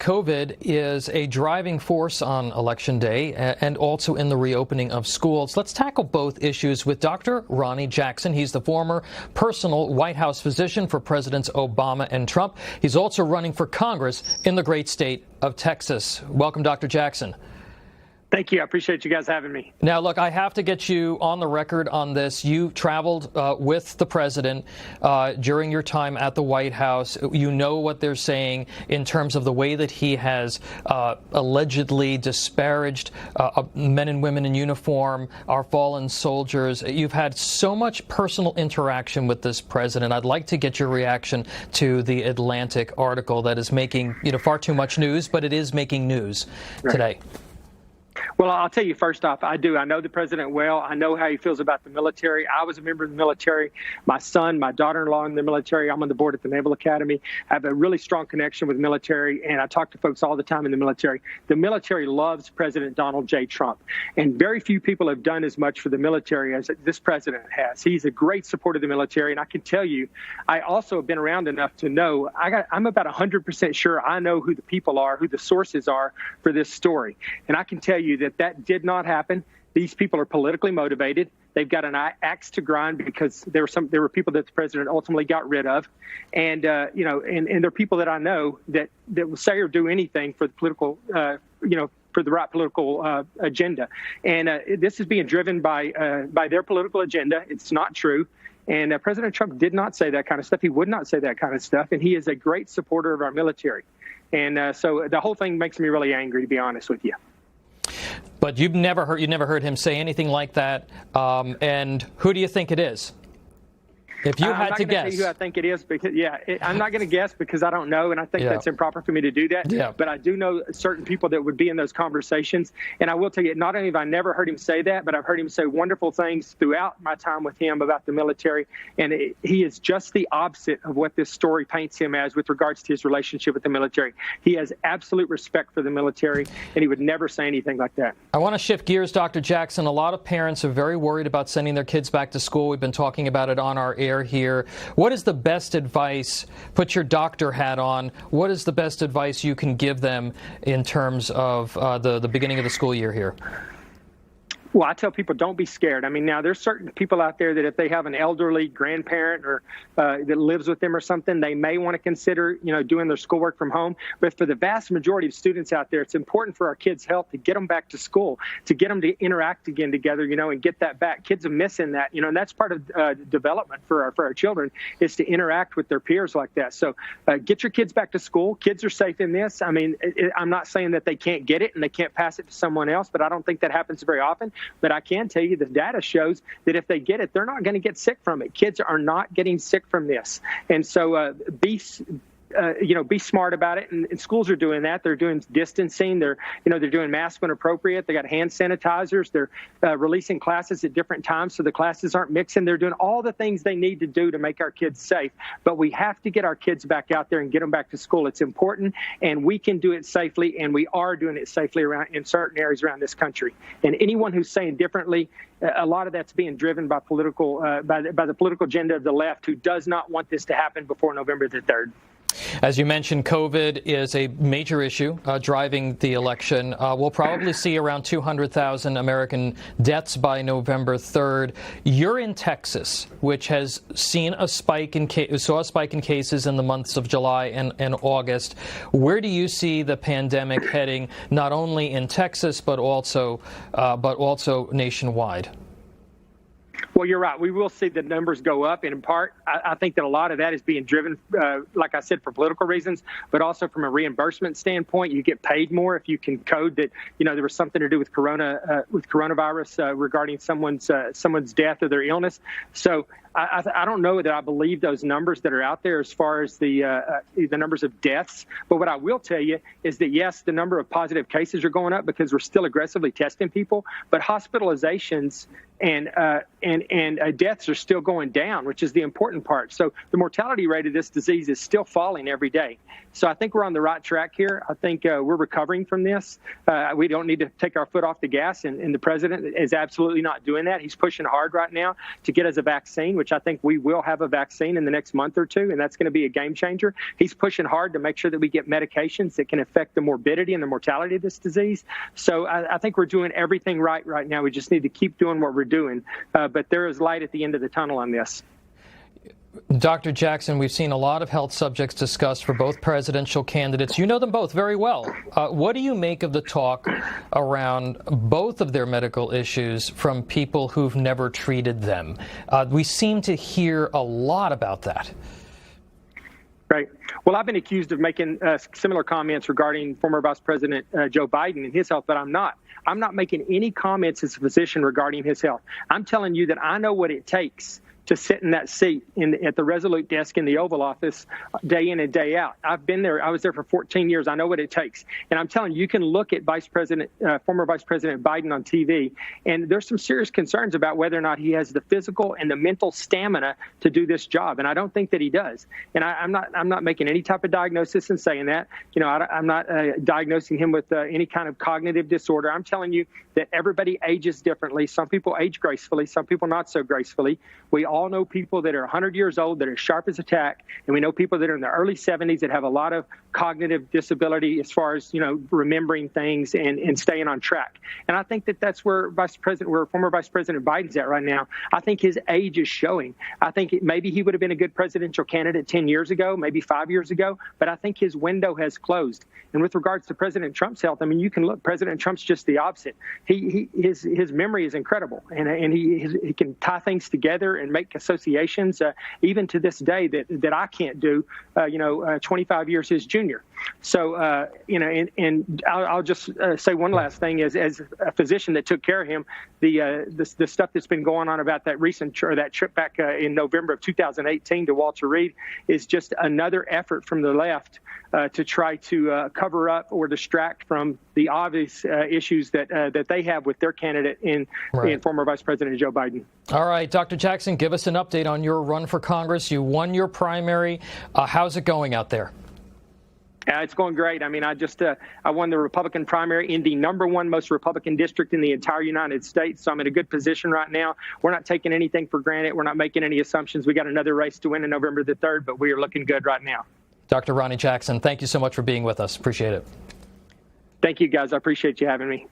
COVID is a driving force on Election Day and also in the reopening of schools. Let's tackle both issues with Dr. Ronny Jackson. He's the former personal White House physician for Presidents Obama and Trump. He's also running for Congress in the great state of Texas. Welcome, Dr. Jackson. Thank you. I appreciate you guys having me. Now, look, I have to get you on the record on this. You traveled with the president during your time at the White House. You know what they're saying in terms of the way that he has allegedly disparaged men and women in uniform, our fallen soldiers. You've had so much personal interaction with this president. I'd like to get your reaction to the Atlantic article that is making, far too much news, but it is making news today. Well, I'll tell you first off, I know the president well. I know how he feels about the military. I was a member of the military. My son, my daughter-in-law in the military. I'm on the board at the Naval Academy. I have a really strong connection with the military, and I talk to folks all the time in the military. The military loves President Donald J. Trump, and very few people have done as much for the military as this president has. He's a great supporter of the military, and I can tell you, I also have been around enough to know I'm about 100% sure I know who the people are, who the sources are for this story. And I can tell you that did not happen. These people are politically motivated. They've got an axe to grind because there were people that the president ultimately got rid of, and and they're people that I know that will say or do anything for the political, for the right political agenda. And this is being driven by their political agenda. It's not true. And President Trump did not say that kind of stuff. He would not say that kind of stuff. And he is a great supporter of our military. And so the whole thing makes me really angry, to be honest with you. But you never heard him say anything like that. And who do you think it is? If you had to guess. I'm not going to tell you who I think it is because, I'm not going to guess because I don't know, and I think that's improper for me to do that. Yeah. But I do know certain people that would be in those conversations, and I will tell you, not only have I never heard him say that, but I've heard him say wonderful things throughout my time with him about the military, and he is just the opposite of what this story paints him as with regards to his relationship with the military. He has absolute respect for the military, and he would never say anything like that. I want to shift gears, Dr. Jackson. A lot of parents are very worried about sending their kids back to school. We've been talking about it on our air here. What is the best advice? Put your doctor hat on. What is the best advice you can give them in terms of the beginning of the school year here? Well, I tell people don't be scared. I mean, now there's certain people out there that if they have an elderly grandparent or that lives with them or something, they may want to consider, doing their schoolwork from home. But for the vast majority of students out there, it's important for our kids' health to get them back to school, to get them to interact again together, and get that back. Kids are missing that, and that's part of development for our children is to interact with their peers like that. So get your kids back to school. Kids are safe in this. I mean, I'm not saying that they can't get it and they can't pass it to someone else, but I don't think that happens very often. But I can tell you the data shows that if they get it, they're not going to get sick from it. Kids are not getting sick from this. And so be smart about it. And schools are doing that. They're doing distancing. They're doing masks when appropriate. They got hand sanitizers. They're releasing classes at different times so the classes aren't mixing. They're doing all the things they need to do to make our kids safe. But we have to get our kids back out there and get them back to school. It's important, and we can do it safely, and we are doing it safely in certain areas around this country. And anyone who's saying differently, a lot of that's being driven by by the political agenda of the left, who does not want this to happen before November the 3rd. As you mentioned, COVID is a major issue driving the election. We'll probably see around 200,000 American deaths by November 3rd. You're in Texas, which has seen a spike in cases in the months of July and August. Where do you see the pandemic heading, not only in Texas but also nationwide? Well, you're right. We will see the numbers go up. And in part, I think that a lot of that is being driven, like I said, for political reasons, but also from a reimbursement standpoint. You get paid more if you can code that, there was something to do with coronavirus regarding someone's death or their illness. So I don't know that I believe those numbers that are out there as far as the numbers of deaths. But what I will tell you is that, yes, the number of positive cases are going up because we're still aggressively testing people. But hospitalizations and deaths are still going down, which is the important part. So the mortality rate of this disease is still falling every day. So I think we're on the right track here. I think we're recovering from this. We don't need to take our foot off the gas, and the president is absolutely not doing that. He's pushing hard right now to get us a vaccine, which I think we will have a vaccine in the next month or two, and that's going to be a game changer. He's pushing hard to make sure that we get medications that can affect the morbidity and the mortality of this disease. So I think we're doing everything right now. We just need to keep doing what we're doing. But there is light at the end of the tunnel on this. Dr. Jackson, we've seen a lot of health subjects discussed for both presidential candidates. You know them both very well. What do you make of the talk around both of their medical issues from people who've never treated them? We seem to hear a lot about that. Right. Well, I've been accused of making similar comments regarding former Vice President Joe Biden and his health, but I'm not. I'm not making any comments as a physician regarding his health. I'm telling you that I know what it takes to sit in that seat at the Resolute desk in the Oval Office day in and day out. I've been there. I was there for 14 years. I know what it takes. And I'm telling you, you can look at former Vice President Biden on TV, and there's some serious concerns about whether or not he has the physical and the mental stamina to do this job. And I don't think that he does. And I'm not making any type of diagnosis in saying that. You know, I'm not diagnosing him with any kind of cognitive disorder. I'm telling you that everybody ages differently. Some people age gracefully, some people not so gracefully. We all know people that are 100 years old that are sharp as a tack, and we know people that are in the early 70s that have a lot of cognitive disability as far as, you know, remembering things and staying on track. And I think that that's where former Vice President Biden's at right now. I think his age is showing. I think maybe he would have been a good presidential candidate 10 years ago, maybe 5 years ago, but I think his window has closed. And with regards to President Trump's health, I mean, you can look, President Trump's just the opposite. His memory is incredible, and he can tie things together and make associations, even to this day, that I can't do, 25 years his junior. So, and I'll just say one last thing is, as a physician that took care of him, the stuff that's been going on about that that trip back in November of 2018 to Walter Reed is just another effort from the left to try to cover up or distract from the obvious issues that they have with their candidate in former Vice President Joe Biden. All right, Dr. Jackson, give us an update on your run for Congress. You won your primary. How's it going out there? It's going great. I mean, I won the Republican primary in the #1 most Republican district in the entire United States. So I'm in a good position right now. We're not taking anything for granted. We're not making any assumptions. We got another race to win on November the 3rd, but we are looking good right now. Dr. Ronny Jackson, thank you so much for being with us. Appreciate it. Thank you, guys. I appreciate you having me.